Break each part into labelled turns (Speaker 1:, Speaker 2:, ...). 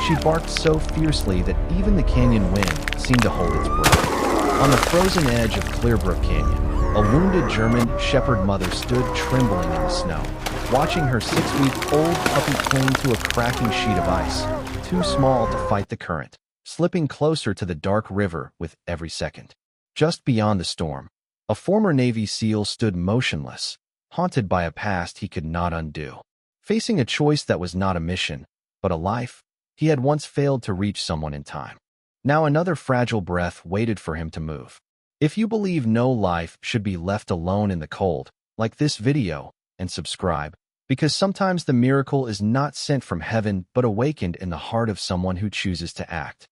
Speaker 1: She barked so fiercely that even the canyon wind seemed to hold its breath. On the frozen edge of Clearbrook Canyon, a wounded German shepherd mother stood trembling in the snow, watching her 6-week-old puppy cling to a cracking sheet of ice, too small to fight the current, slipping closer to the dark river with every second. Just beyond the storm, a former Navy SEAL stood motionless, haunted by a past he could not undo. Facing a choice that was not a mission, but a life, he had once failed to reach someone in time. Now another fragile breath waited for him to move. If you believe no life should be left alone in the cold, like this video, and subscribe, because sometimes the miracle is not sent from heaven but awakened in the heart of someone who chooses to act.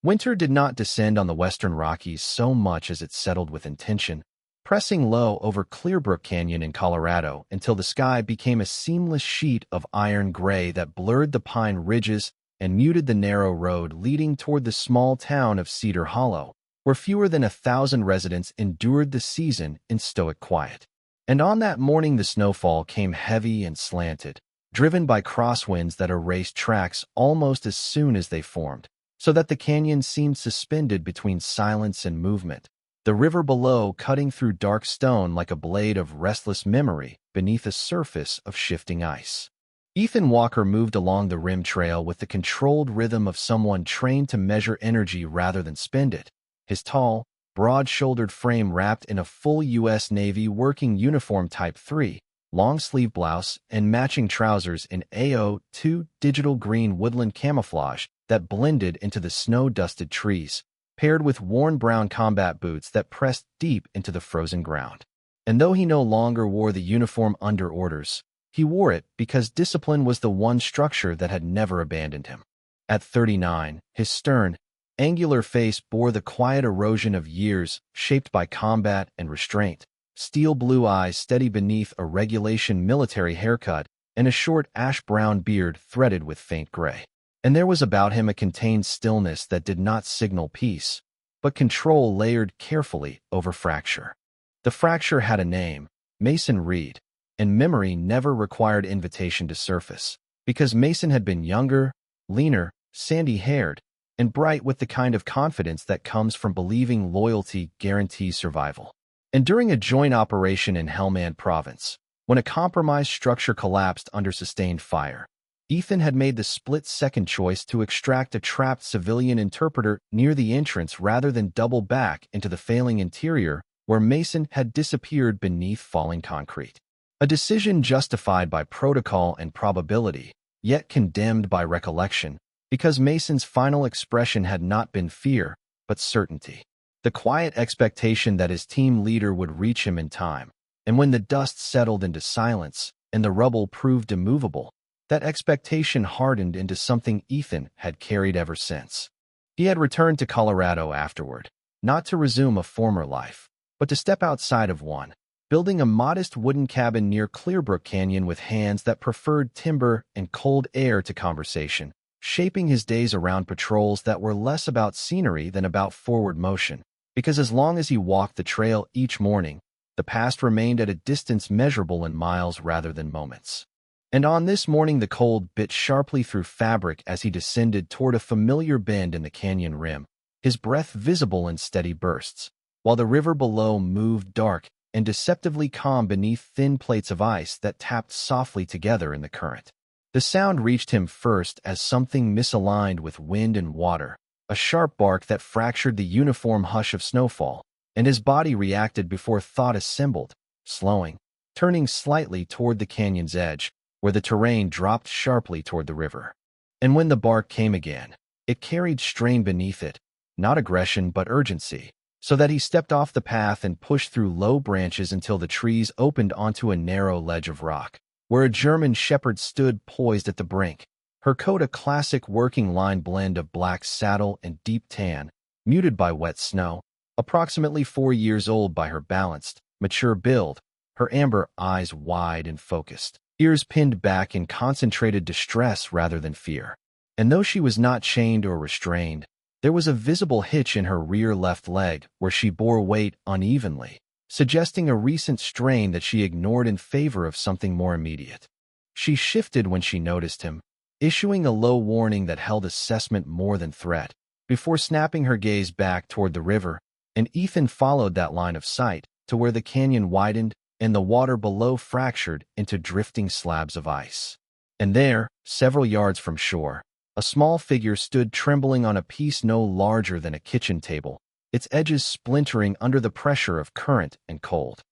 Speaker 1: Winter did not descend on the Western Rockies so much as it settled with intention, pressing low over Clearbrook Canyon in Colorado until the sky became a seamless sheet of iron gray that blurred the pine ridges and muted the narrow road leading toward the small town of Cedar Hollow, where fewer than 1,000 residents endured the season in stoic quiet. And on that morning the snowfall came heavy and slanted, driven by crosswinds that erased tracks almost as soon as they formed, so that the canyon seemed suspended between silence and movement, the river below cutting through dark stone like a blade of restless memory beneath a surface of shifting ice. Ethan Walker moved along the rim trail with the controlled rhythm of someone trained to measure energy rather than spend it, his tall, broad-shouldered frame wrapped in a full U.S. Navy working uniform Type 3, long-sleeve blouse, and matching trousers in AO2 digital green woodland camouflage that blended into the snow-dusted trees, paired with worn brown combat boots that pressed deep into the frozen ground. And though he no longer wore the uniform under orders, he wore it because discipline was the one structure that had never abandoned him. At 39, his stern, angular face bore the quiet erosion of years shaped by combat and restraint, steel blue eyes steady beneath a regulation military haircut and a short ash-brown beard threaded with faint gray. And there was about him a contained stillness that did not signal peace, but control layered carefully over fracture. The fracture had a name, Mason Reed, and memory never required invitation to surface, because Mason had been younger, leaner, sandy-haired, and bright with the kind of confidence that comes from believing loyalty guarantees survival. And during a joint operation in Helmand Province, when a compromised structure collapsed under sustained fire, Ethan had made the split-second choice to extract a trapped civilian interpreter near the entrance rather than double back into the failing interior where Mason had disappeared beneath falling concrete. A decision justified by protocol and probability, yet condemned by recollection, because Mason's final expression had not been fear, but certainty. The quiet expectation that his team leader would reach him in time, and when the dust settled into silence and the rubble proved immovable, that expectation hardened into something Ethan had carried ever since. He had returned to Colorado afterward, not to resume a former life, but to step outside of one, building a modest wooden cabin near Clearbrook Canyon with hands that preferred timber and cold air to conversation, shaping his days around patrols that were less about scenery than about forward motion, because as long as he walked the trail each morning, the past remained at a distance measurable in miles rather than moments. And on this morning the cold bit sharply through fabric as he descended toward a familiar bend in the canyon rim, his breath visible in steady bursts, while the river below moved dark and deceptively calm beneath thin plates of ice that tapped softly together in the current. The sound reached him first as something misaligned with wind and water, a sharp bark that fractured the uniform hush of snowfall, and his body reacted before thought assembled, slowing, turning slightly toward the canyon's edge, where the terrain dropped sharply toward the river. And when the bark came again, it carried strain beneath it, not aggression but urgency, so that he stepped off the path and pushed through low branches until the trees opened onto a narrow ledge of rock, where a German shepherd stood poised at the brink, her coat a classic working line blend of black saddle and deep tan, muted by wet snow, approximately 4 years old by her balanced, mature build, her amber eyes wide and focused, ears pinned back in concentrated distress rather than fear. And though she was not chained or restrained, there was a visible hitch in her rear left leg where she bore weight unevenly, suggesting a recent strain that she ignored in favor of something more immediate. She shifted when she noticed him, issuing a low warning that held assessment more than threat, before snapping her gaze back toward the river, and Ethan followed that line of sight to where the canyon widened and the water below fractured into drifting slabs of ice. And there, several yards from shore, a small figure stood trembling on a piece no larger than a kitchen table, its edges splintering under the pressure of current and cold.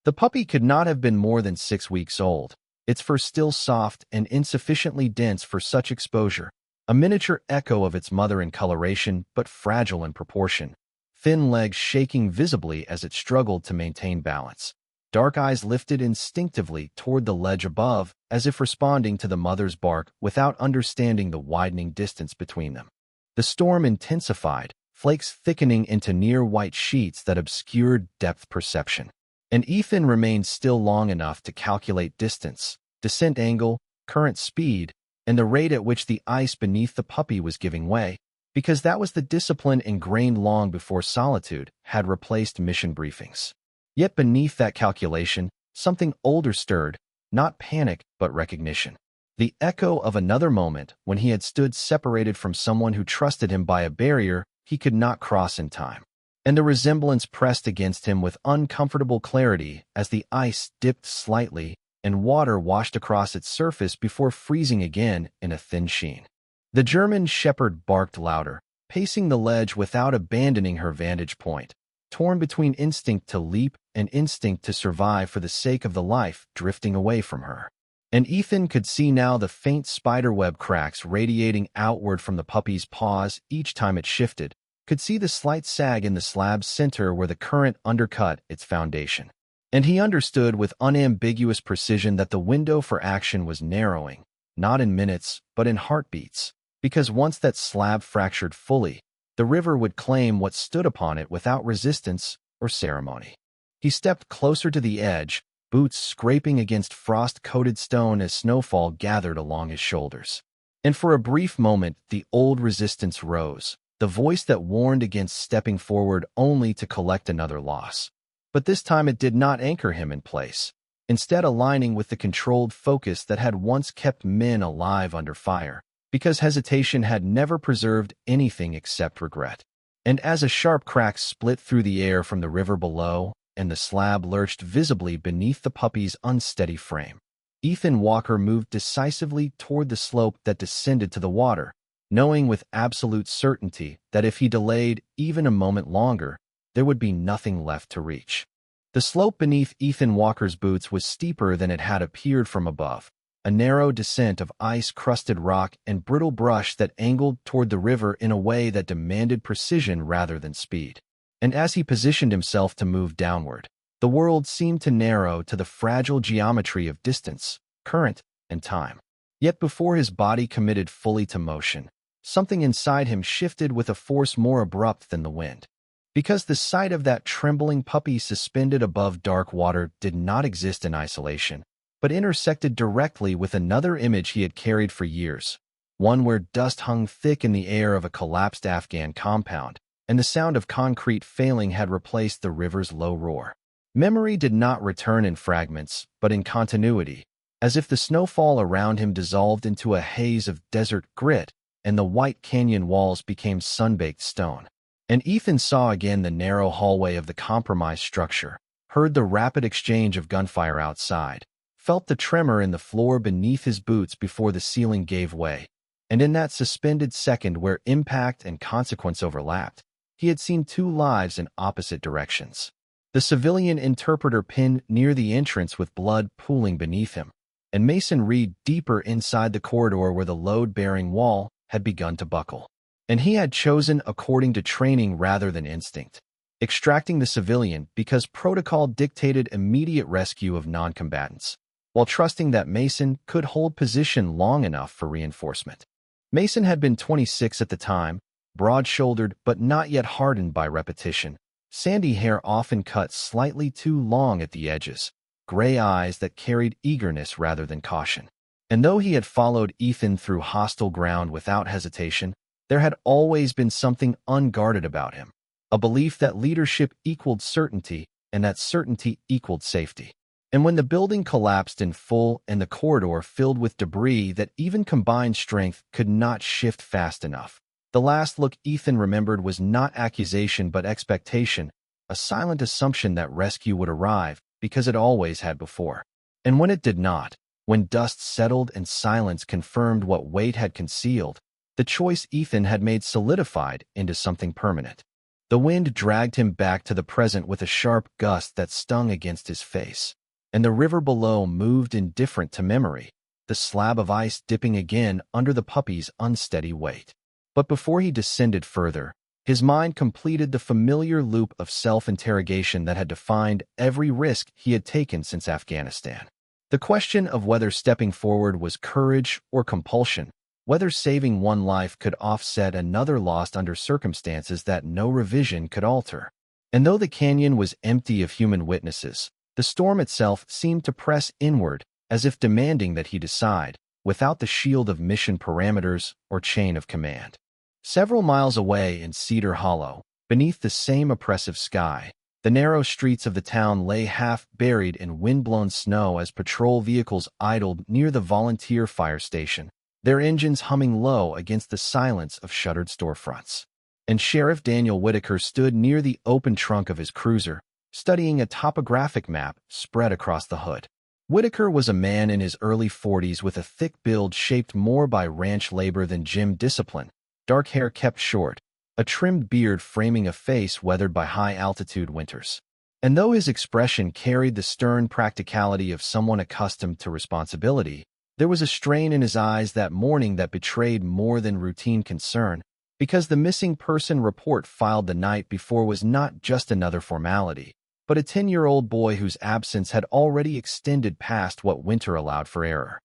Speaker 1: The puppy could not have been more than 6 weeks old, its fur still soft and insufficiently dense for such exposure, a miniature echo of its mother in coloration but fragile in proportion, thin legs shaking visibly as it struggled to maintain balance. Dark eyes lifted instinctively toward the ledge above, as if responding to the mother's bark without understanding the widening distance between them. The storm intensified, flakes thickening into near-white sheets that obscured depth perception. And Ethan remained still long enough to calculate distance, descent angle, current speed, and the rate at which the ice beneath the puppy was giving way, because that was the discipline ingrained long before solitude had replaced mission briefings. Yet beneath that calculation, something older stirred, not panic but recognition. The echo of another moment when he had stood separated from someone who trusted him by a barrier he could not cross in time. And the resemblance pressed against him with uncomfortable clarity as the ice dipped slightly and water washed across its surface before freezing again in a thin sheen. The German shepherd barked louder, pacing the ledge without abandoning her vantage point, torn between instinct to leap and instinct to survive for the sake of the life drifting away from her. And Ethan could see now the faint spiderweb cracks radiating outward from the puppy's paws each time it shifted, could see the slight sag in the slab's center where the current undercut its foundation. And he understood with unambiguous precision that the window for action was narrowing, not in minutes, but in heartbeats, because once that slab fractured fully, the river would claim what stood upon it without resistance or ceremony. He stepped closer to the edge, boots scraping against frost-coated stone as snowfall gathered along his shoulders. And for a brief moment, the old resistance rose, the voice that warned against stepping forward only to collect another loss. But this time it did not anchor him in place, instead aligning with the controlled focus that had once kept men alive under fire, because hesitation had never preserved anything except regret. And as a sharp crack split through the air from the river below, and the slab lurched visibly beneath the puppy's unsteady frame, Ethan Walker moved decisively toward the slope that descended to the water, knowing with absolute certainty that if he delayed even a moment longer, there would be nothing left to reach. The slope beneath Ethan Walker's boots was steeper than it had appeared from above, a narrow descent of ice-crusted rock and brittle brush that angled toward the river in a way that demanded precision rather than speed. And as he positioned himself to move downward, the world seemed to narrow to the fragile geometry of distance, current, and time. Yet before his body committed fully to motion, something inside him shifted with a force more abrupt than the wind. Because the sight of that trembling puppy suspended above dark water did not exist in isolation, but intersected directly with another image he had carried for years, one where dust hung thick in the air of a collapsed Afghan compound, and the sound of concrete failing had replaced the river's low roar. Memory did not return in fragments, but in continuity, as if the snowfall around him dissolved into a haze of desert grit, and the white canyon walls became sun-baked stone. And Ethan saw again the narrow hallway of the compromised structure, heard the rapid exchange of gunfire outside, felt the tremor in the floor beneath his boots before the ceiling gave way, and in that suspended second where impact and consequence overlapped, he had seen two lives in opposite directions. The civilian interpreter pinned near the entrance with blood pooling beneath him, and Mason Reed deeper inside the corridor where the load-bearing wall had begun to buckle. And he had chosen according to training rather than instinct, extracting the civilian because protocol dictated immediate rescue of non-combatants, while trusting that Mason could hold position long enough for reinforcement. Mason had been 26 at the time, broad-shouldered but not yet hardened by repetition, sandy hair often cut slightly too long at the edges, gray eyes that carried eagerness rather than caution. And though he had followed Ethan through hostile ground without hesitation, there had always been something unguarded about him, a belief that leadership equaled certainty and that certainty equaled safety. And when the building collapsed in full and the corridor filled with debris that even combined strength could not shift fast enough, the last look Ethan remembered was not accusation but expectation, a silent assumption that rescue would arrive because it always had before. And when it did not, when dust settled and silence confirmed what weight had concealed, the choice Ethan had made solidified into something permanent. The wind dragged him back to the present with a sharp gust that stung against his face. And the river below moved indifferent to memory, the slab of ice dipping again under the puppy's unsteady weight. But before he descended further, his mind completed the familiar loop of self-interrogation that had defined every risk he had taken since Afghanistan. The question of whether stepping forward was courage or compulsion, whether saving one life could offset another lost under circumstances that no revision could alter. And though the canyon was empty of human witnesses, the storm itself seemed to press inward, as if demanding that he decide, without the shield of mission parameters or chain of command. Several miles away in Cedar Hollow, beneath the same oppressive sky, the narrow streets of the town lay half buried in wind-blown snow as patrol vehicles idled near the volunteer fire station, their engines humming low against the silence of shuttered storefronts. And Sheriff Daniel Whitaker stood near the open trunk of his cruiser, studying a topographic map spread across the hood. Whitaker was a man in his early 40s with a thick build shaped more by ranch labor than gym discipline, dark hair kept short, a trimmed beard framing a face weathered by high-altitude winters. And though his expression carried the stern practicality of someone accustomed to responsibility, there was a strain in his eyes that morning that betrayed more than routine concern, because the missing person report filed the night before was not just another formality, but a 10-year-old boy whose absence had already extended past what winter allowed for error.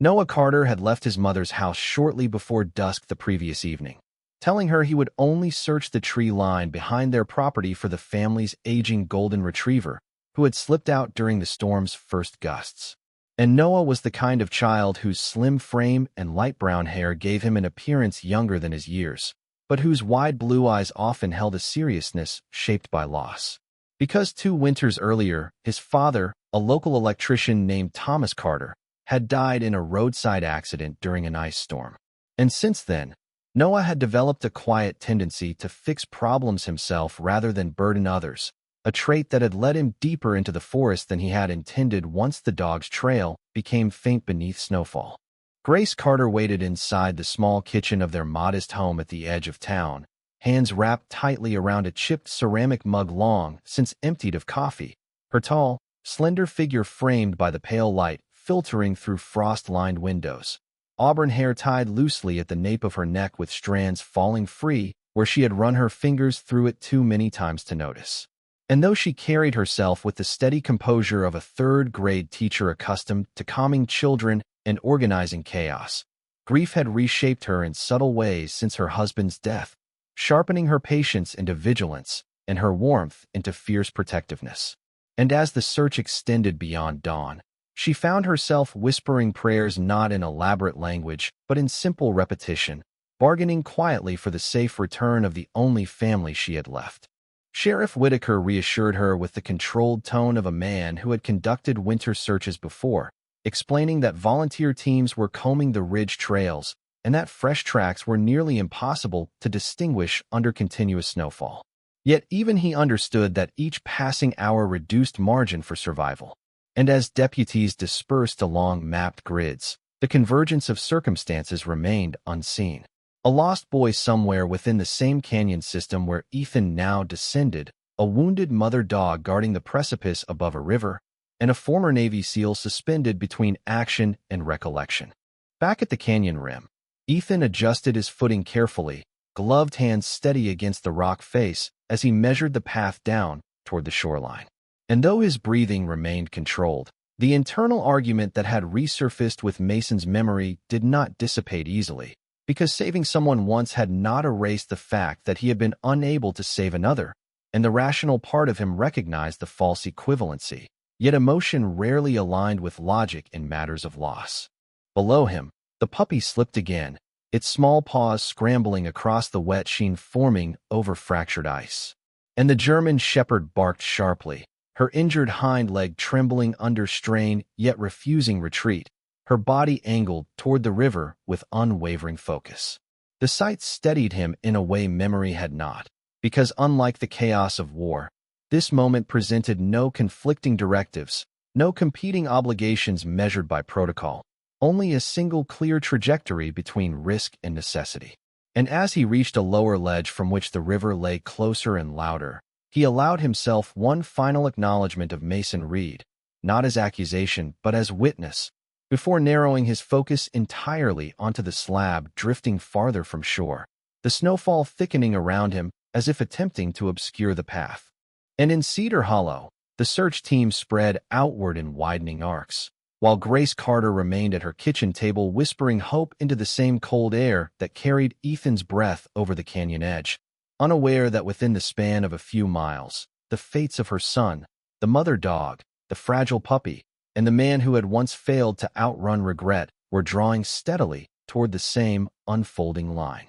Speaker 1: Noah Carter had left his mother's house shortly before dusk the previous evening, telling her he would only search the tree line behind their property for the family's aging golden retriever, who had slipped out during the storm's first gusts. And Noah was the kind of child whose slim frame and light brown hair gave him an appearance younger than his years, but whose wide blue eyes often held a seriousness shaped by loss. Because 2 winters earlier, his father, a local electrician named Thomas Carter, had died in a roadside accident during an ice storm. And since then, Noah had developed a quiet tendency to fix problems himself rather than burden others, a trait that had led him deeper into the forest than he had intended once the dog's trail became faint beneath snowfall. Grace Carter waited inside the small kitchen of their modest home at the edge of town, hands wrapped tightly around a chipped ceramic mug long since emptied of coffee, her tall, slender figure framed by the pale light filtering through frost-lined windows, auburn hair tied loosely at the nape of her neck with strands falling free where she had run her fingers through it too many times to notice. And though she carried herself with the steady composure of a third-grade teacher accustomed to calming children and organizing chaos, grief had reshaped her in subtle ways since her husband's death, sharpening her patience into vigilance and her warmth into fierce protectiveness. And as the search extended beyond dawn, she found herself whispering prayers not in elaborate language but in simple repetition, bargaining quietly for the safe return of the only family she had left. Sheriff Whitaker reassured her with the controlled tone of a man who had conducted winter searches before, explaining that volunteer teams were combing the ridge trails and that fresh tracks were nearly impossible to distinguish under continuous snowfall. Yet even he understood that each passing hour reduced margin for survival. And as deputies dispersed along mapped grids, the convergence of circumstances remained unseen. A lost boy somewhere within the same canyon system where Ethan now descended, a wounded mother dog guarding the precipice above a river, and a former Navy SEAL suspended between action and recollection. Back at the canyon rim, Ethan adjusted his footing carefully, gloved hands steady against the rock face as he measured the path down toward the shoreline. And though his breathing remained controlled, the internal argument that had resurfaced with Mason's memory did not dissipate easily, because saving someone once had not erased the fact that he had been unable to save another, and the rational part of him recognized the false equivalency. Yet emotion rarely aligned with logic in matters of loss. Below him, the puppy slipped again, its small paws scrambling across the wet sheen forming over fractured ice. And the German shepherd barked sharply, her injured hind leg trembling under strain yet refusing retreat, her body angled toward the river with unwavering focus. The sight steadied him in a way memory had not, because unlike the chaos of war, this moment presented no conflicting directives, no competing obligations measured by protocol, only a single clear trajectory between risk and necessity. And as he reached a lower ledge from which the river lay closer and louder, he allowed himself one final acknowledgement of Mason Reed, not as accusation but as witness, before narrowing his focus entirely onto the slab drifting farther from shore, the snowfall thickening around him as if attempting to obscure the path. And in Cedar Hollow, the search team spread outward in widening arcs, while Grace Carter remained at her kitchen table whispering hope into the same cold air that carried Ethan's breath over the canyon edge, unaware that within the span of a few miles, the fates of her son, the mother dog, the fragile puppy, and the man who had once failed to outrun regret were drawing steadily toward the same unfolding line.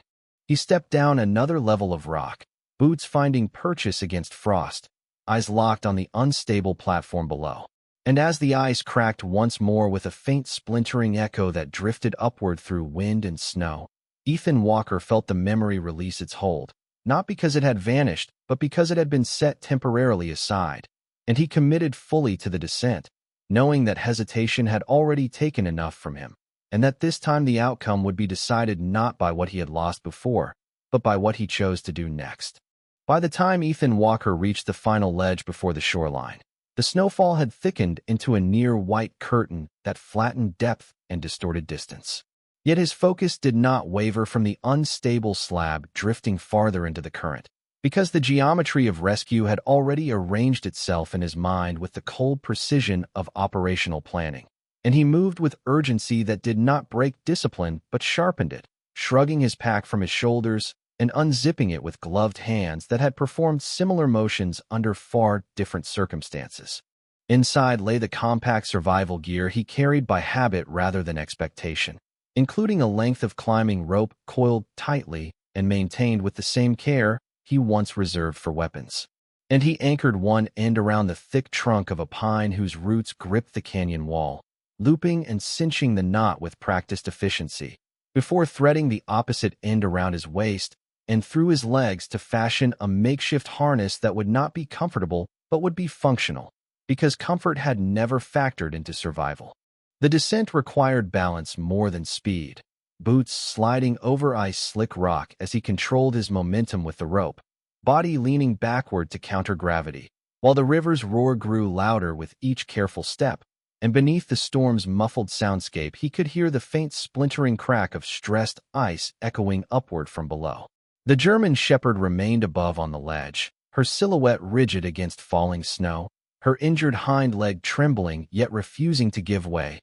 Speaker 1: He stepped down another level of rock, boots finding purchase against frost, eyes locked on the unstable platform below. And as the ice cracked once more with a faint splintering echo that drifted upward through wind and snow, Ethan Walker felt the memory release its hold, not because it had vanished, but because it had been set temporarily aside. And he committed fully to the descent, knowing that hesitation had already taken enough from him, and that this time the outcome would be decided not by what he had lost before, but by what he chose to do next. By the time Ethan Walker reached the final ledge before the shoreline, the snowfall had thickened into a near-white curtain that flattened depth and distorted distance. Yet his focus did not waver from the unstable slab drifting farther into the current, because the geometry of rescue had already arranged itself in his mind with the cold precision of operational planning, and he moved with urgency that did not break discipline but sharpened it, shrugging his pack from his shoulders and unzipping it with gloved hands that had performed similar motions under far different circumstances. Inside lay the compact survival gear he carried by habit rather than expectation, including a length of climbing rope coiled tightly and maintained with the same care he once reserved for weapons. And he anchored one end around the thick trunk of a pine whose roots gripped the canyon wall, looping and cinching the knot with practiced efficiency, before threading the opposite end around his waist and through his legs to fashion a makeshift harness that would not be comfortable but would be functional, because comfort had never factored into survival. The descent required balance more than speed, boots sliding over ice-slick rock as he controlled his momentum with the rope, body leaning backward to counter gravity, while the river's roar grew louder with each careful step, and beneath the storm's muffled soundscape he could hear the faint splintering crack of stressed ice echoing upward from below. The German shepherd remained above on the ledge, her silhouette rigid against falling snow, her injured hind leg trembling yet refusing to give way,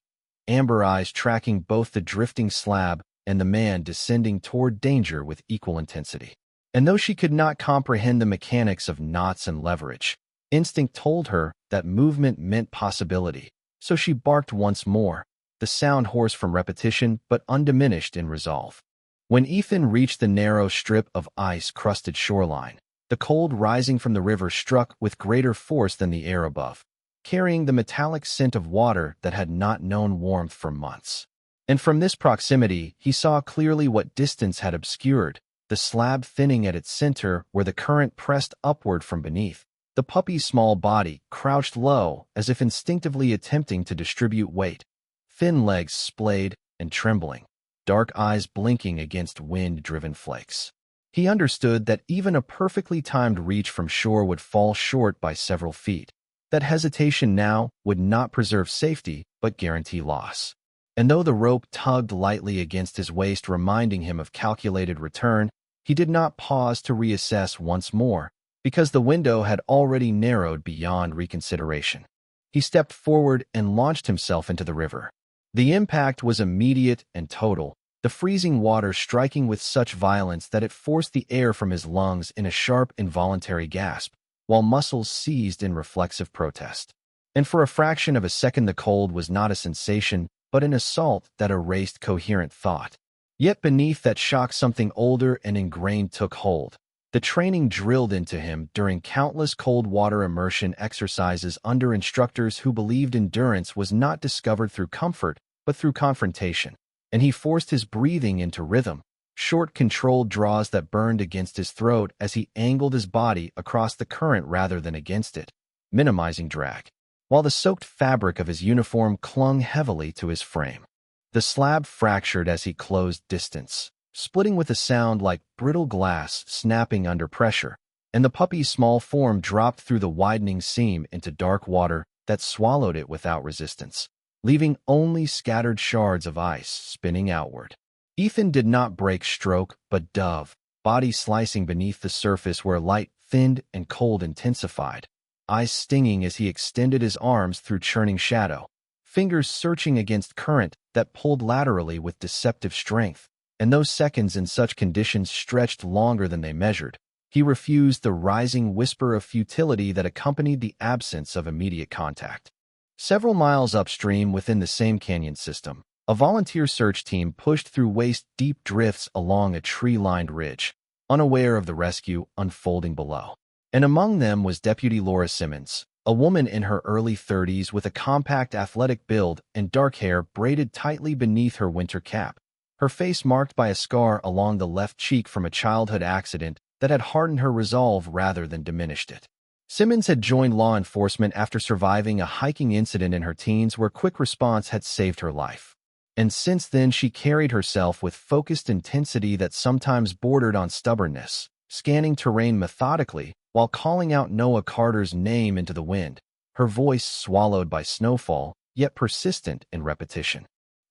Speaker 1: amber eyes tracking both the drifting slab and the man descending toward danger with equal intensity. And though she could not comprehend the mechanics of knots and leverage, instinct told her that movement meant possibility, so she barked once more, the sound hoarse from repetition but undiminished in resolve. When Ethan reached the narrow strip of ice-crusted shoreline, the cold rising from the river struck with greater force than the air above, carrying the metallic scent of water that had not known warmth for months. And from this proximity, he saw clearly what distance had obscured, the slab thinning at its center where the current pressed upward from beneath, the puppy's small body crouched low as if instinctively attempting to distribute weight, thin legs splayed and trembling, dark eyes blinking against wind-driven flakes. He understood that even a perfectly timed reach from shore would fall short by several feet, that hesitation now would not preserve safety but guarantee loss. And though the rope tugged lightly against his waist reminding him of calculated return, he did not pause to reassess once more, because the window had already narrowed beyond reconsideration. He stepped forward and launched himself into the river. The impact was immediate and total, the freezing water striking with such violence that it forced the air from his lungs in a sharp, involuntary gasp, while muscles seized in reflexive protest. And for a fraction of a second the cold was not a sensation, but an assault that erased coherent thought. Yet beneath that shock something older and ingrained took hold, The training drilled into him during countless cold water immersion exercises under instructors who believed endurance was not discovered through comfort, but through confrontation. And he forced his breathing into rhythm, short, controlled draws that burned against his throat as he angled his body across the current rather than against it, minimizing drag. While the soaked fabric of his uniform clung heavily to his frame, the slab fractured as he closed distance, splitting with a sound like brittle glass snapping under pressure, and the puppy's small form dropped through the widening seam into dark water that swallowed it without resistance, leaving only scattered shards of ice spinning outward. Ethan did not break stroke, but dove, body slicing beneath the surface where light thinned and cold intensified, eyes stinging as he extended his arms through churning shadow, fingers searching against current that pulled laterally with deceptive strength. And those seconds in such conditions stretched longer than they measured. He refused the rising whisper of futility that accompanied the absence of immediate contact. Several miles upstream within the same canyon system, a volunteer search team pushed through waist-deep drifts along a tree-lined ridge, unaware of the rescue unfolding below. And among them was Deputy Laura Simmons, a woman in her early 30s with a compact athletic build and dark hair braided tightly beneath her winter cap, her face marked by a scar along the left cheek from a childhood accident that had hardened her resolve rather than diminished it. Simmons had joined law enforcement after surviving a hiking incident in her teens where quick response had saved her life. And since then she carried herself with focused intensity that sometimes bordered on stubbornness, scanning terrain methodically while calling out Noah Carter's name into the wind, her voice swallowed by snowfall, yet persistent in repetition.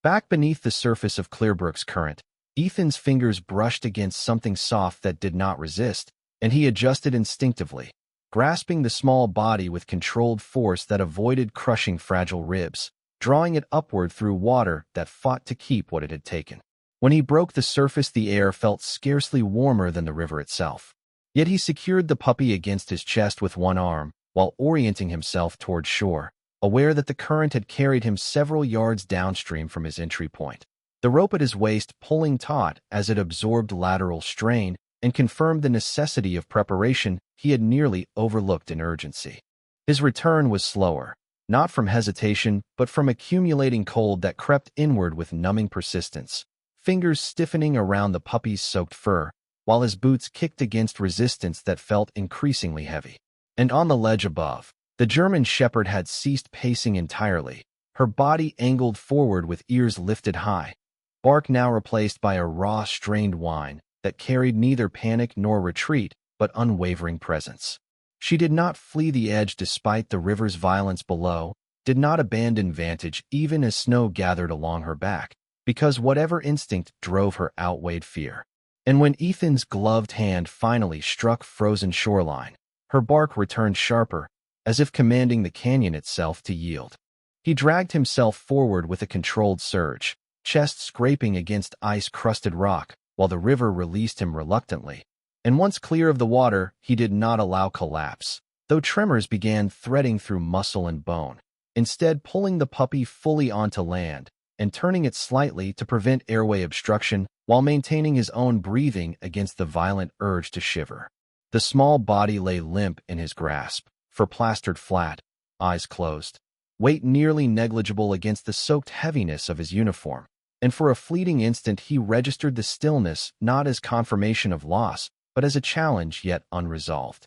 Speaker 1: Back beneath the surface of Clearbrook's current, Ethan's fingers brushed against something soft that did not resist, and he adjusted instinctively, grasping the small body with controlled force that avoided crushing fragile ribs, drawing it upward through water that fought to keep what it had taken. When he broke the surface, the air felt scarcely warmer than the river itself. Yet he secured the puppy against his chest with one arm, while orienting himself toward shore, aware that the current had carried him several yards downstream from his entry point. The rope at his waist pulling taut as it absorbed lateral strain and confirmed the necessity of preparation he had nearly overlooked in urgency. His return was slower, not from hesitation, but from accumulating cold that crept inward with numbing persistence, fingers stiffening around the puppy's soaked fur, while his boots kicked against resistance that felt increasingly heavy. And on the ledge above, the German shepherd had ceased pacing entirely, her body angled forward with ears lifted high, bark now replaced by a raw, strained whine that carried neither panic nor retreat, but unwavering presence. She did not flee the edge despite the river's violence below, did not abandon vantage even as snow gathered along her back, because whatever instinct drove her outweighed fear. And when Ethan's gloved hand finally struck frozen shoreline, her bark returned sharper, as if commanding the canyon itself to yield. He dragged himself forward with a controlled surge, chest scraping against ice-crusted rock, while the river released him reluctantly. And once clear of the water, he did not allow collapse, though tremors began threading through muscle and bone, instead pulling the puppy fully onto land and turning it slightly to prevent airway obstruction while maintaining his own breathing against the violent urge to shiver. The small body lay limp in his grasp, fur plastered flat, eyes closed, weight nearly negligible against the soaked heaviness of his uniform, and for a fleeting instant he registered the stillness not as confirmation of loss, but as a challenge yet unresolved.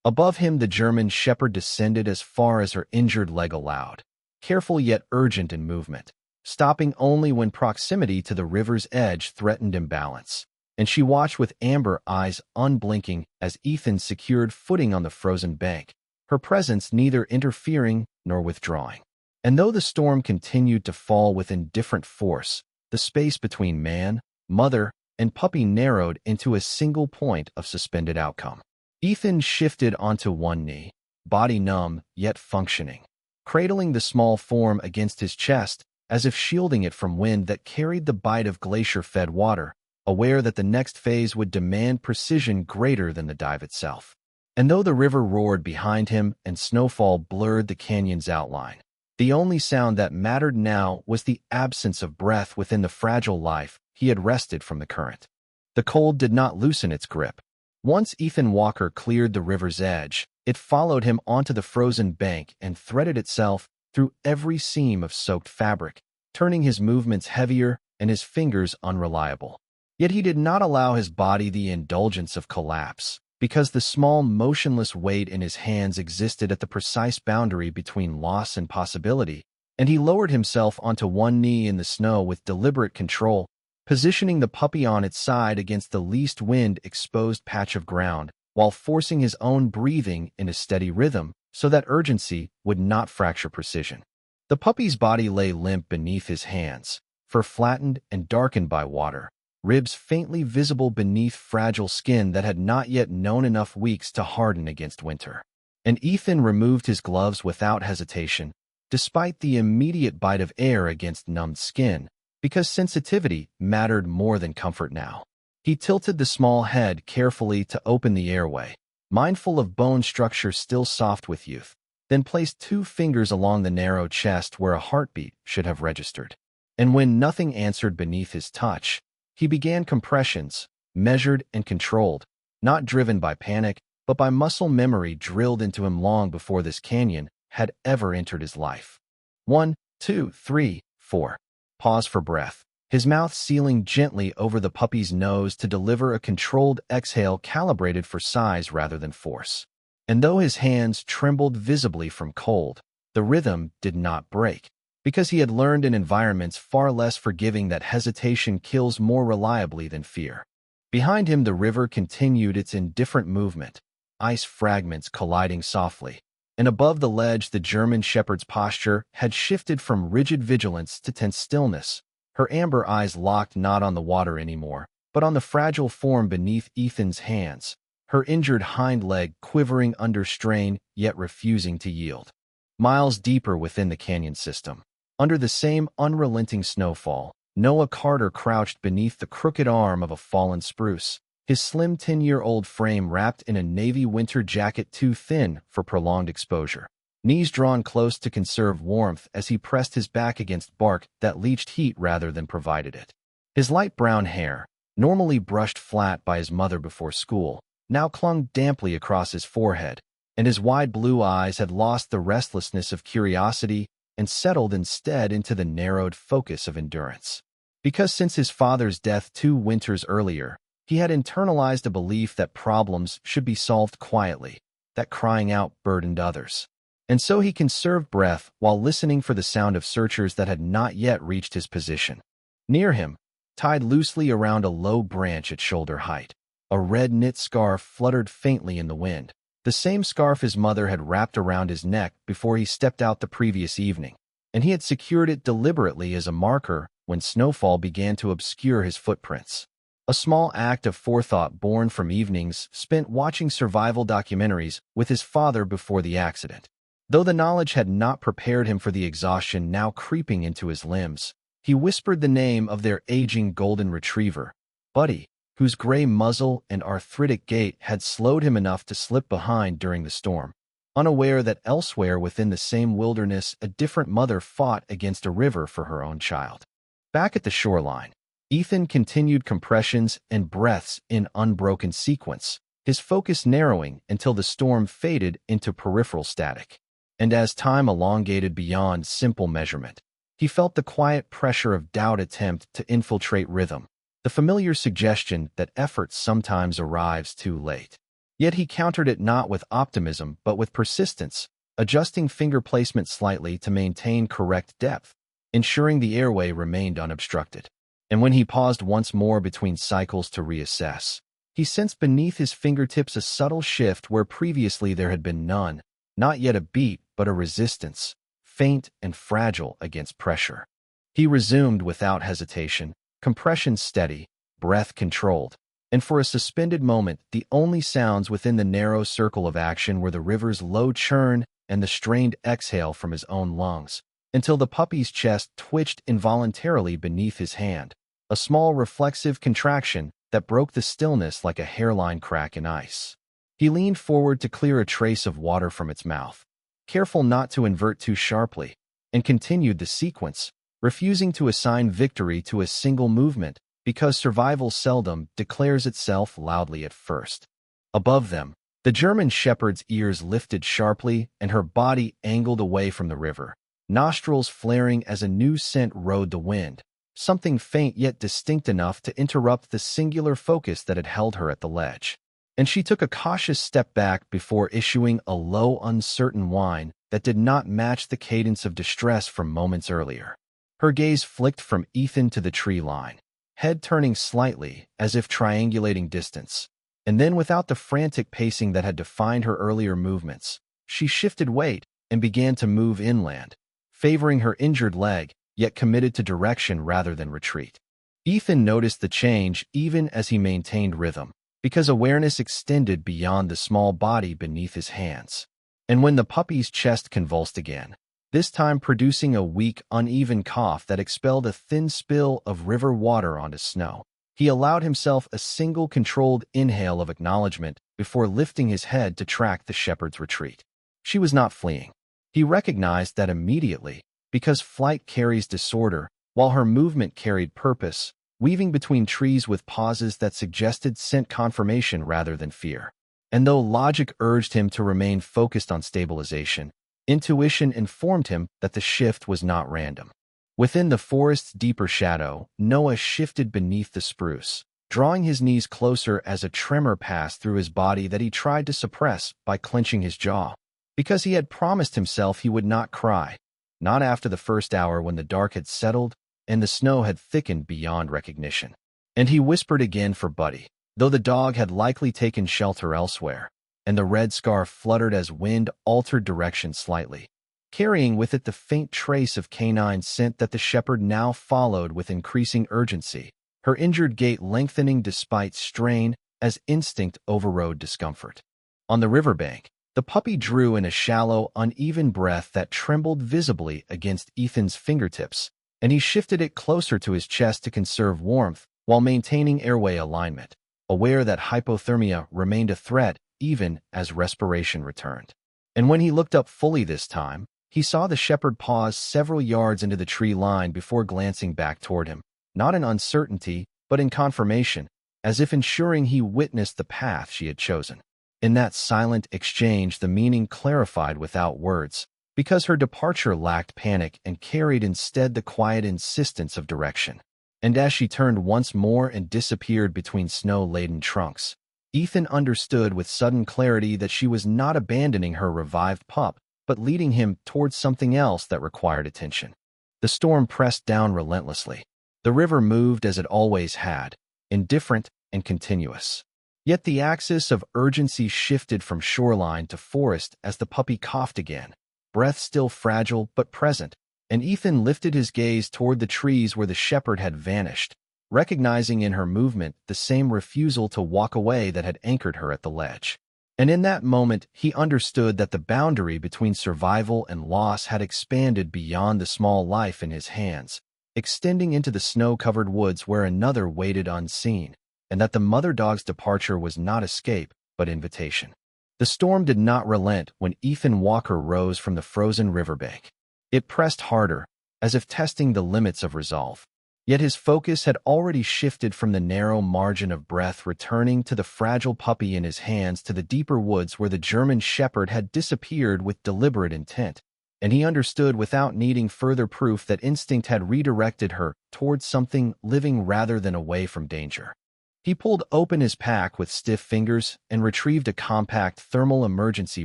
Speaker 1: Above him the German shepherd descended as far as her injured leg allowed, careful yet urgent in movement, stopping only when proximity to the river's edge threatened imbalance. And she watched with amber eyes unblinking as Ethan secured footing on the frozen bank, her presence neither interfering nor withdrawing. And though the storm continued to fall with indifferent force, the space between man, mother, and puppy narrowed into a single point of suspended outcome. Ethan shifted onto one knee, body numb yet functioning, cradling the small form against his chest as if shielding it from wind that carried the bite of glacier-fed water, aware that the next phase would demand precision greater than the dive itself. And though the river roared behind him and snowfall blurred the canyon's outline, the only sound that mattered now was the absence of breath within the fragile life he had wrested from the current. The cold did not loosen its grip, Once Ethan Walker cleared the river's edge, it followed him onto the frozen bank and threaded itself through every seam of soaked fabric, turning his movements heavier and his fingers unreliable. Yet he did not allow his body the indulgence of collapse, because the small, motionless weight in his hands existed at the precise boundary between loss and possibility, and he lowered himself onto one knee in the snow with deliberate control, positioning the puppy on its side against the least wind-exposed patch of ground, while forcing his own breathing in a steady rhythm so that urgency would not fracture precision. The puppy's body lay limp beneath his hands, fur flattened and darkened by water, ribs faintly visible beneath fragile skin that had not yet known enough weeks to harden against winter. And Ethan removed his gloves without hesitation, despite the immediate bite of air against numbed skin, because sensitivity mattered more than comfort now. He tilted the small head carefully to open the airway, mindful of bone structure still soft with youth, then placed 2 fingers along the narrow chest where a heartbeat should have registered. And when nothing answered beneath his touch, he began compressions, measured and controlled, not driven by panic, but by muscle memory drilled into him long before this canyon had ever entered his life. 1, 2, 3, 4. Pause for breath, his mouth sealing gently over the puppy's nose to deliver a controlled exhale calibrated for size rather than force. And though his hands trembled visibly from cold, the rhythm did not break, because he had learned in environments far less forgiving that hesitation kills more reliably than fear. Behind him, the river continued its indifferent movement, ice fragments colliding softly, and above the ledge the German shepherd's posture had shifted from rigid vigilance to tense stillness, her amber eyes locked not on the water anymore, but on the fragile form beneath Ethan's hands, her injured hind leg quivering under strain yet refusing to yield. Miles deeper within the canyon system, under the same unrelenting snowfall, Noah Carter crouched beneath the crooked arm of a fallen spruce, his slim 10-year-old frame wrapped in a navy winter jacket too thin for prolonged exposure, knees drawn close to conserve warmth as he pressed his back against bark that leached heat rather than provided it. His light brown hair, normally brushed flat by his mother before school, now clung damply across his forehead, and his wide blue eyes had lost the restlessness of curiosity and settled instead into the narrowed focus of endurance. Because since his father's death 2 winters earlier, he had internalized a belief that problems should be solved quietly, that crying out burdened others. And so he conserved breath while listening for the sound of searchers that had not yet reached his position. Near him, tied loosely around a low branch at shoulder height, a red knit scarf fluttered faintly in the wind, the same scarf his mother had wrapped around his neck before he stepped out the previous evening, and he had secured it deliberately as a marker when snowfall began to obscure his footprints. A small act of forethought born from evenings spent watching survival documentaries with his father before the accident. Though the knowledge had not prepared him for the exhaustion now creeping into his limbs, he whispered the name of their aging golden retriever, Buddy, whose gray muzzle and arthritic gait had slowed him enough to slip behind during the storm, unaware that elsewhere within the same wilderness a different mother fought against a river for her own child. Back at the shoreline, Ethan continued compressions and breaths in unbroken sequence, his focus narrowing until the storm faded into peripheral static. And as time elongated beyond simple measurement, he felt the quiet pressure of doubt attempt to infiltrate rhythm, the familiar suggestion that effort sometimes arrives too late. Yet he countered it not with optimism but with persistence, adjusting finger placement slightly to maintain correct depth, ensuring the airway remained unobstructed. And when he paused once more between cycles to reassess, he sensed beneath his fingertips a subtle shift where previously there had been none, not yet a beat, but a resistance, faint and fragile against pressure. He resumed without hesitation, compression steady, breath controlled, and for a suspended moment the only sounds within the narrow circle of action were the river's low churn and the strained exhale from his own lungs, until the puppy's chest twitched involuntarily beneath his hand, a small reflexive contraction that broke the stillness like a hairline crack in ice. He leaned forward to clear a trace of water from its mouth, careful not to invert too sharply, and continued the sequence, refusing to assign victory to a single movement, because survival seldom declares itself loudly at first. Above them, the German shepherd's ears lifted sharply and her body angled away from the river, nostrils flaring as a new scent rode the wind, something faint yet distinct enough to interrupt the singular focus that had held her at the ledge. And she took a cautious step back before issuing a low, uncertain whine that did not match the cadence of distress from moments earlier. Her gaze flicked from Ethan to the tree line, head turning slightly as if triangulating distance. And then, without the frantic pacing that had defined her earlier movements, she shifted weight and began to move inland, favoring her injured leg, yet committed to direction rather than retreat. Ethan noticed the change even as he maintained rhythm, because awareness extended beyond the small body beneath his hands. And when the puppy's chest convulsed again, this time producing a weak, uneven cough that expelled a thin spill of river water onto snow, he allowed himself a single controlled inhale of acknowledgement before lifting his head to track the shepherd's retreat. She was not fleeing. He recognized that immediately, because flight carries disorder, while her movement carried purpose, weaving between trees with pauses that suggested scent confirmation rather than fear. And though logic urged him to remain focused on stabilization, intuition informed him that the shift was not random. Within the forest's deeper shadow, Noah shifted beneath the spruce, drawing his knees closer as a tremor passed through his body that he tried to suppress by clenching his jaw. Because he had promised himself he would not cry, not after the first hour when the dark had settled and the snow had thickened beyond recognition. And he whispered again for Buddy, though the dog had likely taken shelter elsewhere, and the red scarf fluttered as wind altered direction slightly, carrying with it the faint trace of canine scent that the shepherd now followed with increasing urgency, her injured gait lengthening despite strain as instinct overrode discomfort. On the riverbank, the puppy drew in a shallow, uneven breath that trembled visibly against Ethan's fingertips, and he shifted it closer to his chest to conserve warmth while maintaining airway alignment, aware that hypothermia remained a threat even as respiration returned. And when he looked up fully this time, he saw the shepherd pause several yards into the tree line before glancing back toward him, not in uncertainty, but in confirmation, as if ensuring he witnessed the path she had chosen. In that silent exchange, the meaning clarified without words, because her departure lacked panic and carried instead the quiet insistence of direction. And as she turned once more and disappeared between snow-laden trunks, Ethan understood with sudden clarity that she was not abandoning her revived pup, but leading him towards something else that required attention. The storm pressed down relentlessly. The river moved as it always had, indifferent and continuous. Yet the axis of urgency shifted from shoreline to forest as the puppy coughed again, breath still fragile but present, and Ethan lifted his gaze toward the trees where the shepherd had vanished, recognizing in her movement the same refusal to walk away that had anchored her at the ledge. And in that moment, he understood that the boundary between survival and loss had expanded beyond the small life in his hands, extending into the snow-covered woods where another waited unseen, and that the mother dog's departure was not escape, but invitation. The storm did not relent when Ethan Walker rose from the frozen riverbank. It pressed harder, as if testing the limits of resolve. Yet his focus had already shifted from the narrow margin of breath returning to the fragile puppy in his hands to the deeper woods where the German shepherd had disappeared with deliberate intent, and he understood without needing further proof that instinct had redirected her towards something living rather than away from danger. He pulled open his pack with stiff fingers and retrieved a compact thermal emergency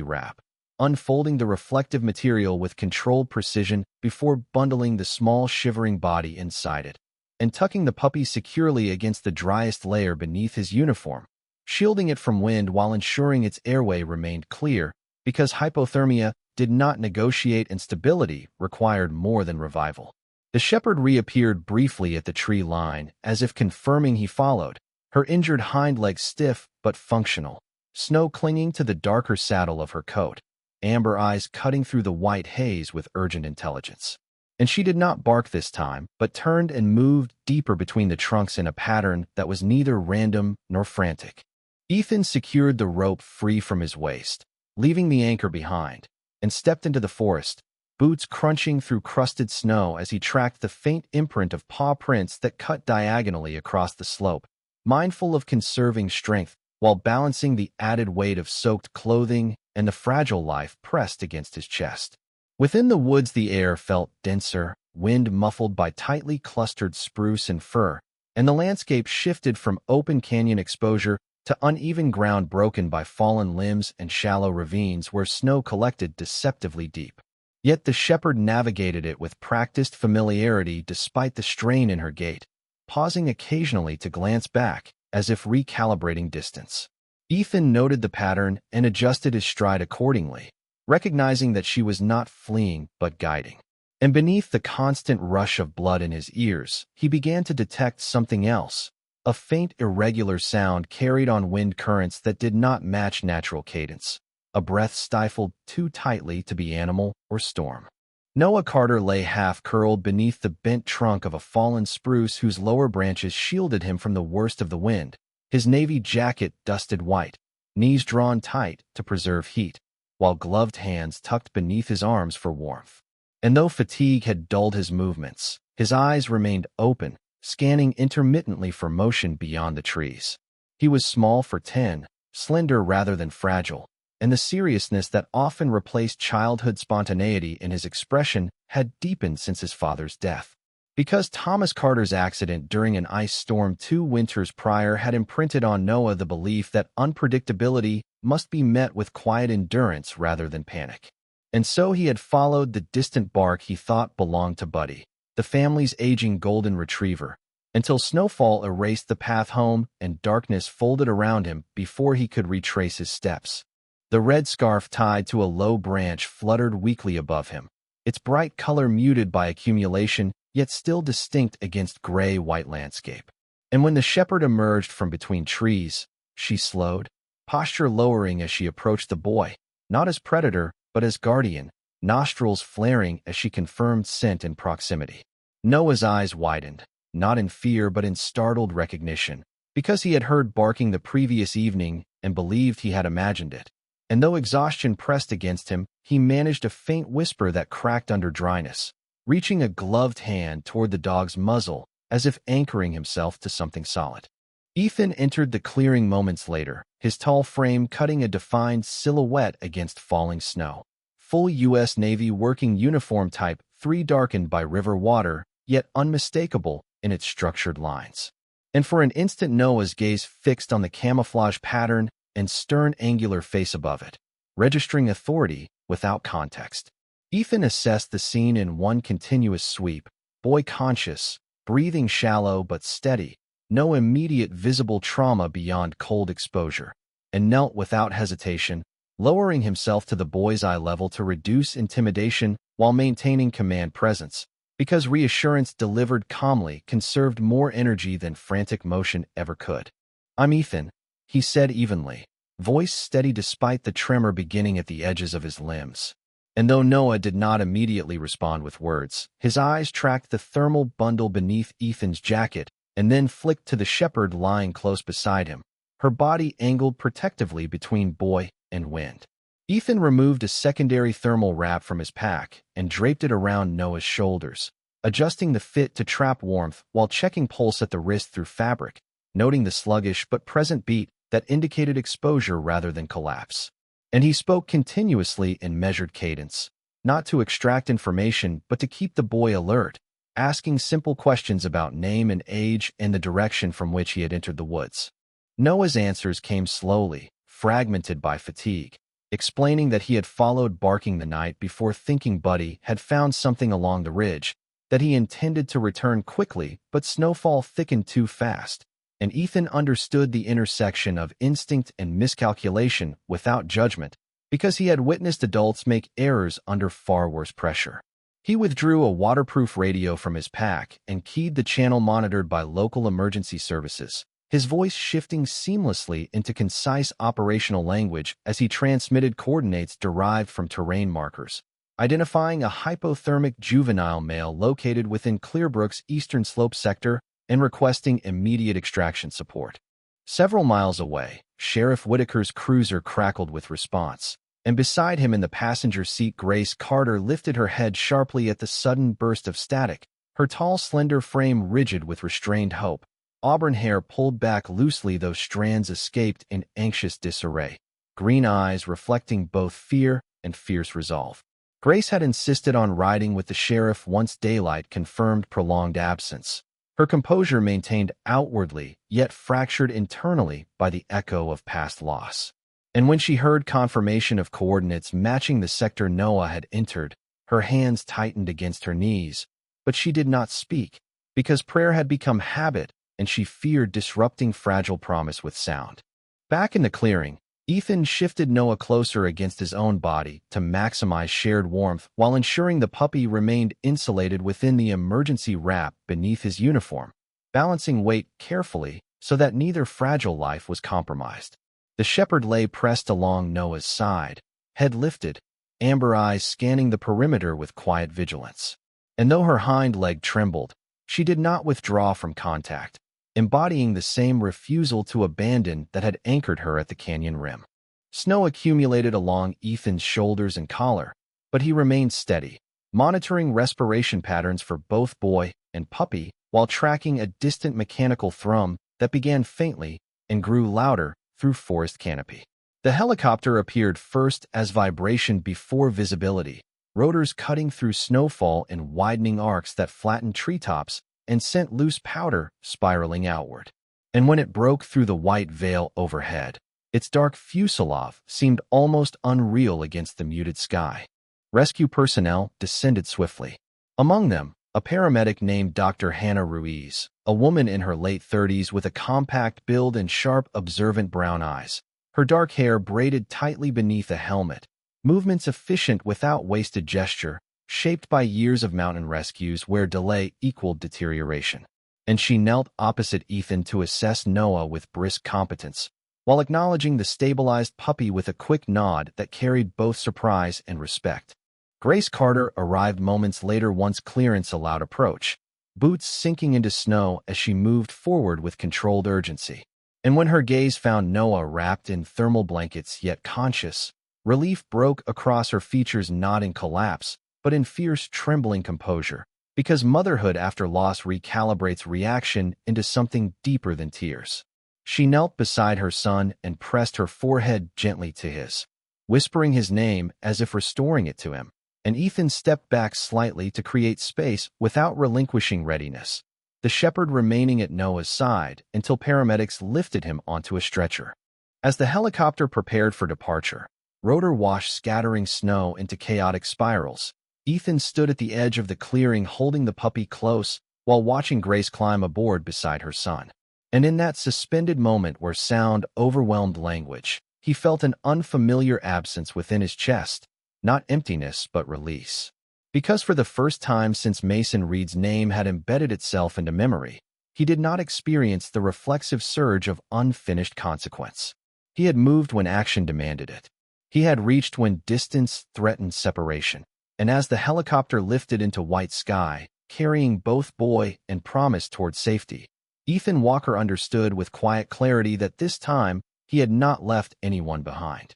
Speaker 1: wrap, unfolding the reflective material with controlled precision before bundling the small shivering body inside it, and tucking the puppy securely against the driest layer beneath his uniform, shielding it from wind while ensuring its airway remained clear, because hypothermia did not negotiate and stability required more than revival. The shepherd reappeared briefly at the tree line, as if confirming he followed, her injured hind leg stiff but functional, snow clinging to the darker saddle of her coat, amber eyes cutting through the white haze with urgent intelligence. And she did not bark this time, but turned and moved deeper between the trunks in a pattern that was neither random nor frantic. Ethan secured the rope free from his waist, leaving the anchor behind, and stepped into the forest, boots crunching through crusted snow as he tracked the faint imprint of paw prints that cut diagonally across the slope, mindful of conserving strength while balancing the added weight of soaked clothing and the fragile life pressed against his chest. Within the woods, the air felt denser, wind muffled by tightly clustered spruce and fir, and the landscape shifted from open canyon exposure to uneven ground broken by fallen limbs and shallow ravines where snow collected deceptively deep. Yet the shepherd navigated it with practiced familiarity despite the strain in her gait, pausing occasionally to glance back, as if recalibrating distance. Ethan noted the pattern and adjusted his stride accordingly, recognizing that she was not fleeing but guiding. And beneath the constant rush of blood in his ears, he began to detect something else, a faint, irregular sound carried on wind currents that did not match natural cadence, a breath stifled too tightly to be animal or storm. Noah Carter lay half-curled beneath the bent trunk of a fallen spruce whose lower branches shielded him from the worst of the wind, his navy jacket dusted white, knees drawn tight to preserve heat, while gloved hands tucked beneath his arms for warmth. And though fatigue had dulled his movements, his eyes remained open, scanning intermittently for motion beyond the trees. He was small for 10, slender rather than fragile, and the seriousness that often replaced childhood spontaneity in his expression had deepened since his father's death. Because Thomas Carter's accident during an ice storm 2 winters prior had imprinted on Noah the belief that unpredictability must be met with quiet endurance rather than panic. And so he had followed the distant bark he thought belonged to Buddy, the family's aging golden retriever, until snowfall erased the path home and darkness folded around him before he could retrace his steps. The red scarf tied to a low branch fluttered weakly above him, its bright color muted by accumulation, yet still distinct against gray-white landscape. And when the shepherd emerged from between trees, she slowed, posture lowering as she approached the boy, not as predator, but as guardian, nostrils flaring as she confirmed scent and proximity. Noah's eyes widened, not in fear but in startled recognition, because he had heard barking the previous evening and believed he had imagined it. And though exhaustion pressed against him, he managed a faint whisper that cracked under dryness, reaching a gloved hand toward the dog's muzzle, as if anchoring himself to something solid. Ethan entered the clearing moments later, his tall frame cutting a defined silhouette against falling snow. Full U.S. Navy working uniform type, 3 darkened by river water, yet unmistakable in its structured lines. And for an instant Noah's gaze fixed on the camouflage pattern and stern angular face above it, registering authority without context. Ethan assessed the scene in one continuous sweep, boy conscious, breathing shallow but steady, no immediate visible trauma beyond cold exposure, and knelt without hesitation, lowering himself to the boy's eye level to reduce intimidation while maintaining command presence, because reassurance delivered calmly conserved more energy than frantic motion ever could. "I'm Ethan," he said evenly, voice steady despite the tremor beginning at the edges of his limbs. And though Noah did not immediately respond with words, his eyes tracked the thermal bundle beneath Ethan's jacket and then flicked to the shepherd lying close beside him, her body angled protectively between boy and wind. Ethan removed a secondary thermal wrap from his pack and draped it around Noah's shoulders, adjusting the fit to trap warmth while checking pulse at the wrist through fabric, noting the sluggish but present beat that indicated exposure rather than collapse. And he spoke continuously in measured cadence, not to extract information but to keep the boy alert, asking simple questions about name and age and the direction from which he had entered the woods. Noah's answers came slowly, fragmented by fatigue, explaining that he had followed barking the night before thinking Buddy had found something along the ridge, that he intended to return quickly but snowfall thickened too fast, and Ethan understood the intersection of instinct and miscalculation without judgment, because he had witnessed adults make errors under far worse pressure. He withdrew a waterproof radio from his pack and keyed the channel monitored by local emergency services, his voice shifting seamlessly into concise operational language as he transmitted coordinates derived from terrain markers, identifying a hypothermic juvenile male located within Clearbrook's eastern slope sector and requesting immediate extraction support. Several miles away, Sheriff Whitaker's cruiser crackled with response, and beside him in the passenger seat Grace Carter lifted her head sharply at the sudden burst of static, her tall slender frame rigid with restrained hope, auburn hair pulled back loosely, those strands escaped in anxious disarray, green eyes reflecting both fear and fierce resolve. Grace had insisted on riding with the sheriff once daylight confirmed prolonged absence. Her composure maintained outwardly, yet fractured internally by the echo of past loss. And when she heard confirmation of coordinates matching the sector Noah had entered, her hands tightened against her knees, but she did not speak, because prayer had become habit, and she feared disrupting fragile promise with sound. Back in the clearing, Ethan shifted Noah closer against his own body to maximize shared warmth while ensuring the puppy remained insulated within the emergency wrap beneath his uniform, balancing weight carefully so that neither fragile life was compromised. The shepherd lay pressed along Noah's side, head lifted, amber eyes scanning the perimeter with quiet vigilance. And though her hind leg trembled, she did not withdraw from contact, embodying the same refusal to abandon that had anchored her at the canyon rim. Snow accumulated along Ethan's shoulders and collar, but he remained steady, monitoring respiration patterns for both boy and puppy while tracking a distant mechanical thrum that began faintly and grew louder through forest canopy. The helicopter appeared first as vibration before visibility, rotors cutting through snowfall in widening arcs that flattened treetops and sent loose powder spiraling outward. And when it broke through the white veil overhead, its dark fuselage seemed almost unreal against the muted sky. Rescue personnel descended swiftly. Among them, a paramedic named Dr. Hannah Ruiz, a woman in her late 30s with a compact build and sharp, observant brown eyes, her dark hair braided tightly beneath a helmet, movements efficient without wasted gesture, shaped by years of mountain rescues where delay equaled deterioration. And she knelt opposite Ethan to assess Noah with brisk competence, while acknowledging the stabilized puppy with a quick nod that carried both surprise and respect. Grace Carter arrived moments later once clearance allowed approach, boots sinking into snow as she moved forward with controlled urgency. And when her gaze found Noah wrapped in thermal blankets yet conscious, relief broke across her features, not in collapse, but in fierce, trembling composure, because motherhood after loss recalibrates reaction into something deeper than tears. She knelt beside her son and pressed her forehead gently to his, whispering his name as if restoring it to him, and Ethan stepped back slightly to create space without relinquishing readiness, the shepherd remaining at Noah's side until paramedics lifted him onto a stretcher. As the helicopter prepared for departure, rotor wash scattering snow into chaotic spirals, Ethan stood at the edge of the clearing holding the puppy close while watching Grace climb aboard beside her son. And in that suspended moment where sound overwhelmed language, he felt an unfamiliar absence within his chest, not emptiness but release. Because for the first time since Mason Reed's name had embedded itself into memory, he did not experience the reflexive surge of unfinished consequence. He had moved when action demanded it. He had reached when distance threatened separation. And as the helicopter lifted into white sky, carrying both boy and promise toward safety, Ethan Walker understood with quiet clarity that this time he had not left anyone behind.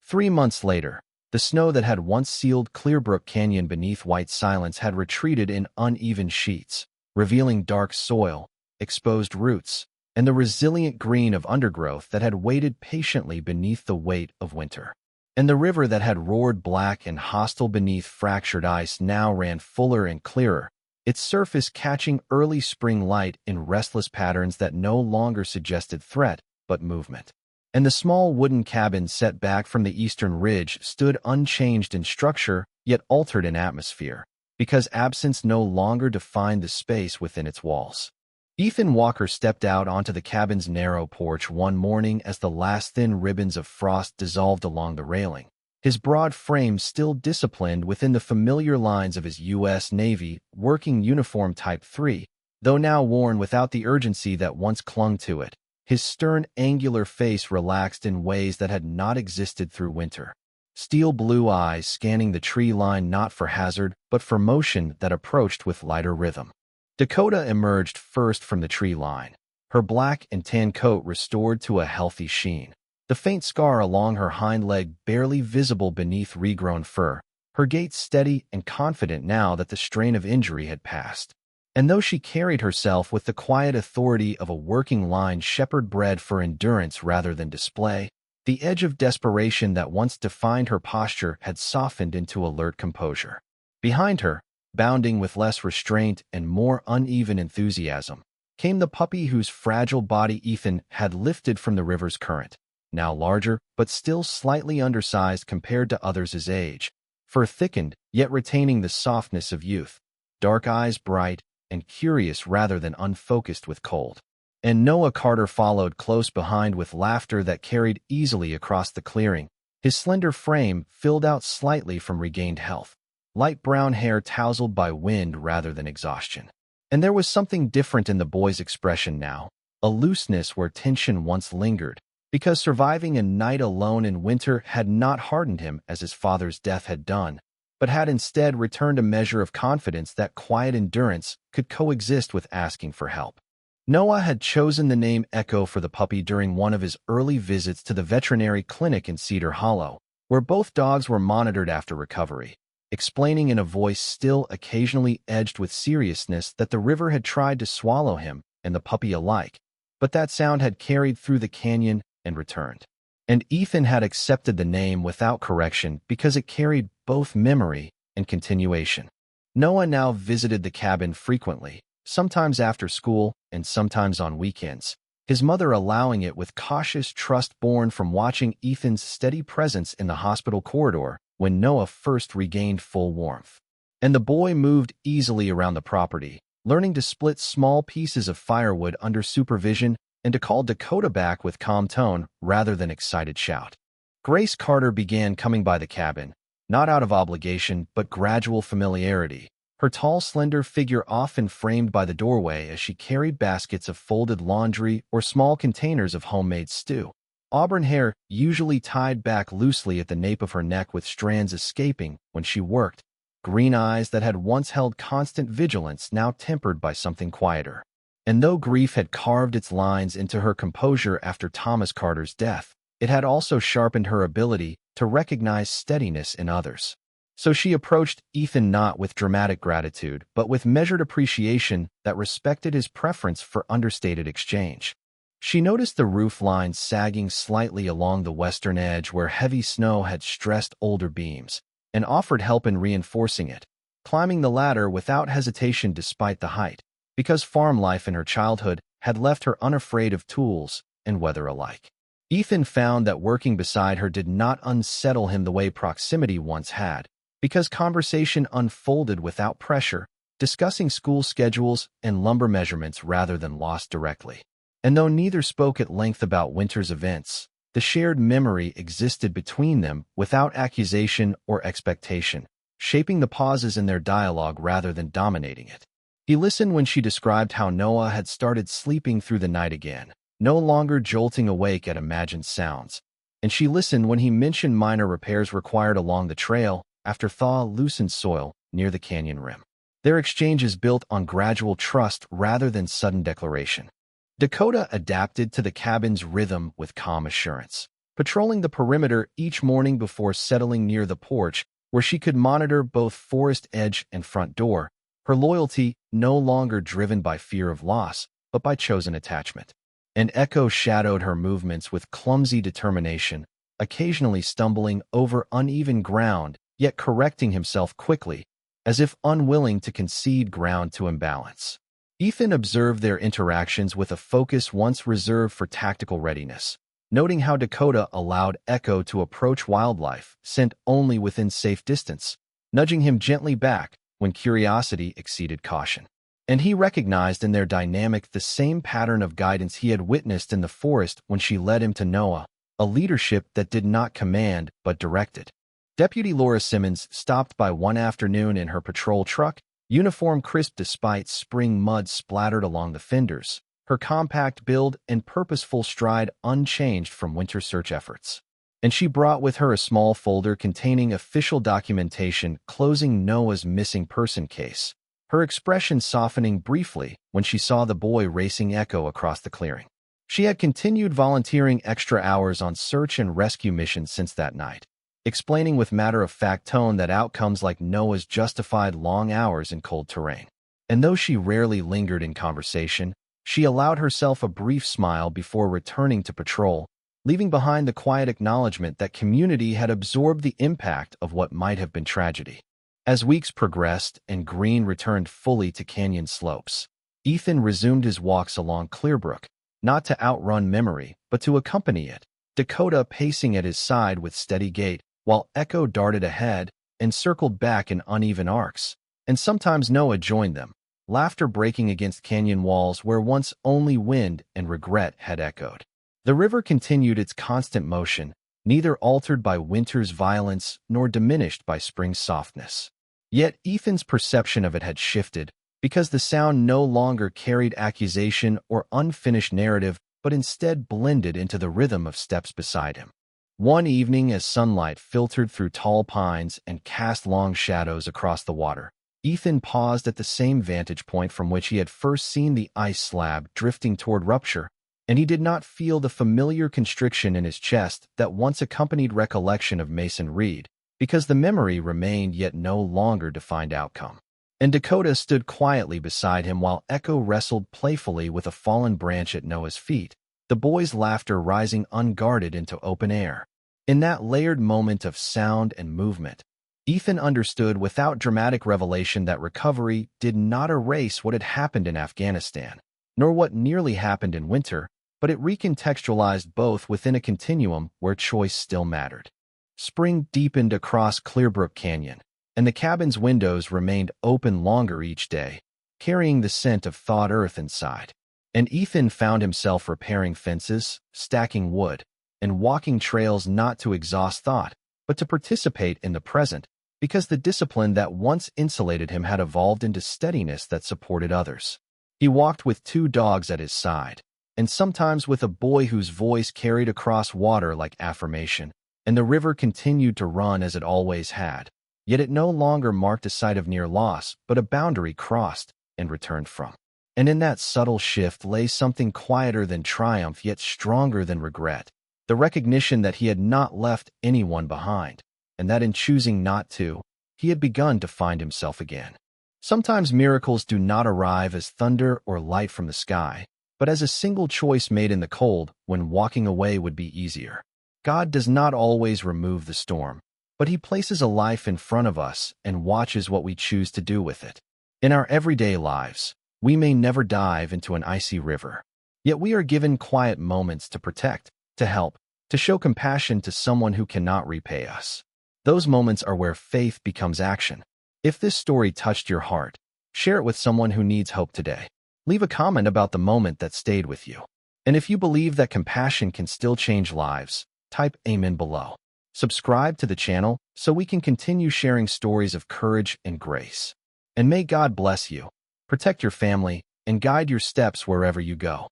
Speaker 1: 3 months later, the snow that had once sealed Clearbrook Canyon beneath white silence had retreated in uneven sheets, revealing dark soil, exposed roots, and the resilient green of undergrowth that had waited patiently beneath the weight of winter. And the river that had roared black and hostile beneath fractured ice now ran fuller and clearer, its surface catching early spring light in restless patterns that no longer suggested threat but movement. And the small wooden cabin set back from the eastern ridge stood unchanged in structure yet altered in atmosphere, because absence no longer defined the space within its walls. Ethan Walker stepped out onto the cabin's narrow porch one morning as the last thin ribbons of frost dissolved along the railing, his broad frame still disciplined within the familiar lines of his U.S. Navy working uniform Type 3, though now worn without the urgency that once clung to it. His stern, angular face relaxed in ways that had not existed through winter. Steel blue eyes scanning the tree line not for hazard, but for motion that approached with lighter rhythm. Dakota emerged first from the tree line, her black and tan coat restored to a healthy sheen, the faint scar along her hind leg barely visible beneath regrown fur, her gait steady and confident now that the strain of injury had passed. And though she carried herself with the quiet authority of a working line shepherd bred for endurance rather than display, the edge of desperation that once defined her posture had softened into alert composure. Behind her, bounding with less restraint and more uneven enthusiasm, came the puppy whose fragile body Ethan had lifted from the river's current, now larger but still slightly undersized compared to others his age, fur thickened yet retaining the softness of youth, dark eyes bright and curious rather than unfocused with cold. And Noah Carter followed close behind with laughter that carried easily across the clearing, his slender frame filled out slightly from regained health, light brown hair tousled by wind rather than exhaustion. And there was something different in the boy's expression now, a looseness where tension once lingered, because surviving a night alone in winter had not hardened him as his father's death had done, but had instead returned a measure of confidence that quiet endurance could coexist with asking for help. Noah had chosen the name Echo for the puppy during one of his early visits to the veterinary clinic in Cedar Hollow, where both dogs were monitored after recovery, explaining in a voice still occasionally edged with seriousness that the river had tried to swallow him and the puppy alike, but that sound had carried through the canyon and returned. And Ethan had accepted the name without correction because it carried both memory and continuation. Noah now visited the cabin frequently, sometimes after school and sometimes on weekends, his mother allowing it with cautious trust born from watching Ethan's steady presence in the hospital corridor when Noah first regained full warmth. And the boy moved easily around the property, learning to split small pieces of firewood under supervision and to call Dakota back with calm tone rather than excited shout. Grace Carter began coming by the cabin, not out of obligation but gradual familiarity, her tall, slender figure often framed by the doorway as she carried baskets of folded laundry or small containers of homemade stew. Auburn hair, usually tied back loosely at the nape of her neck with strands escaping when she worked, green eyes that had once held constant vigilance now tempered by something quieter. And though grief had carved its lines into her composure after Thomas Carter's death, it had also sharpened her ability to recognize steadiness in others. So she approached Ethan not with dramatic gratitude, but with measured appreciation that respected his preference for understated exchange. She noticed the roof lines sagging slightly along the western edge where heavy snow had stressed older beams, and offered help in reinforcing it, climbing the ladder without hesitation despite the height, because farm life in her childhood had left her unafraid of tools and weather alike. Ethan found that working beside her did not unsettle him the way proximity once had, because conversation unfolded without pressure, discussing school schedules and lumber measurements rather than lost directly. And though neither spoke at length about winter's events, the shared memory existed between them without accusation or expectation, shaping the pauses in their dialogue rather than dominating it. He listened when she described how Noah had started sleeping through the night again, no longer jolting awake at imagined sounds, and she listened when he mentioned minor repairs required along the trail after thaw loosened soil near the canyon rim. Their exchanges built on gradual trust rather than sudden declaration. Dakota adapted to the cabin's rhythm with calm assurance, patrolling the perimeter each morning before settling near the porch where she could monitor both forest edge and front door, her loyalty no longer driven by fear of loss, but by chosen attachment. And Echo shadowed her movements with clumsy determination, occasionally stumbling over uneven ground, yet correcting himself quickly, as if unwilling to concede ground to imbalance. Ethan observed their interactions with a focus once reserved for tactical readiness, noting how Dakota allowed Echo to approach wildlife sent only within safe distance, nudging him gently back when curiosity exceeded caution. And he recognized in their dynamic the same pattern of guidance he had witnessed in the forest when she led him to Noah, a leadership that did not command but directed. Deputy Laura Simmons stopped by one afternoon in her patrol truck, uniform crisp despite spring mud splattered along the fenders, her compact build and purposeful stride unchanged from winter search efforts. And she brought with her a small folder containing official documentation closing Noah's missing person case, her expression softening briefly when she saw the boy racing Echo across the clearing. She had continued volunteering extra hours on search and rescue missions since that night, explaining with matter-of-fact tone that outcomes like Noah's justified long hours in cold terrain. and though she rarely lingered in conversation, she allowed herself a brief smile before returning to patrol, leaving behind the quiet acknowledgement that community had absorbed the impact of what might have been tragedy. As weeks progressed and Green returned fully to canyon slopes, Ethan resumed his walks along Clearbrook, not to outrun memory, but to accompany it, Dakota pacing at his side with steady gait, while Echo darted ahead and circled back in uneven arcs, and sometimes Noah joined them, laughter breaking against canyon walls where once only wind and regret had echoed. The river continued its constant motion, neither altered by winter's violence nor diminished by spring's softness. Yet Ethan's perception of it had shifted, because the sound no longer carried accusation or unfinished narrative, but instead blended into the rhythm of steps beside him. One evening, as sunlight filtered through tall pines and cast long shadows across the water, Ethan paused at the same vantage point from which he had first seen the ice slab drifting toward rupture, and he did not feel the familiar constriction in his chest that once accompanied recollection of Mason Reed, because the memory remained yet no longer defined outcome. And Dakota stood quietly beside him while Echo wrestled playfully with a fallen branch at Noah's feet, the boy's laughter rising unguarded into open air. In that layered moment of sound and movement, Ethan understood without dramatic revelation that recovery did not erase what had happened in Afghanistan, nor what nearly happened in winter, but it recontextualized both within a continuum where choice still mattered. Spring deepened across Clearbrook Canyon, and the cabin's windows remained open longer each day, carrying the scent of thawed earth inside. And Ethan found himself repairing fences, stacking wood, and walking trails not to exhaust thought, but to participate in the present, because the discipline that once insulated him had evolved into steadiness that supported others. He walked with 2 dogs at his side, and sometimes with a boy whose voice carried across water like affirmation, and the river continued to run as it always had, yet it no longer marked a site of near loss, but a boundary crossed and returned from. And in that subtle shift lay something quieter than triumph yet stronger than regret, the recognition that he had not left anyone behind, and that in choosing not to, he had begun to find himself again. Sometimes miracles do not arrive as thunder or light from the sky, but as a single choice made in the cold when walking away would be easier. God does not always remove the storm, but he places a life in front of us and watches what we choose to do with it. In our everyday lives, we may never dive into an icy river, yet we are given quiet moments to protect, to help, to show compassion to someone who cannot repay us. Those moments are where faith becomes action. If this story touched your heart, share it with someone who needs hope today. Leave a comment about the moment that stayed with you. And if you believe that compassion can still change lives, type Amen below. Subscribe to the channel so we can continue sharing stories of courage and grace. And may God bless you, protect your family, and guide your steps wherever you go.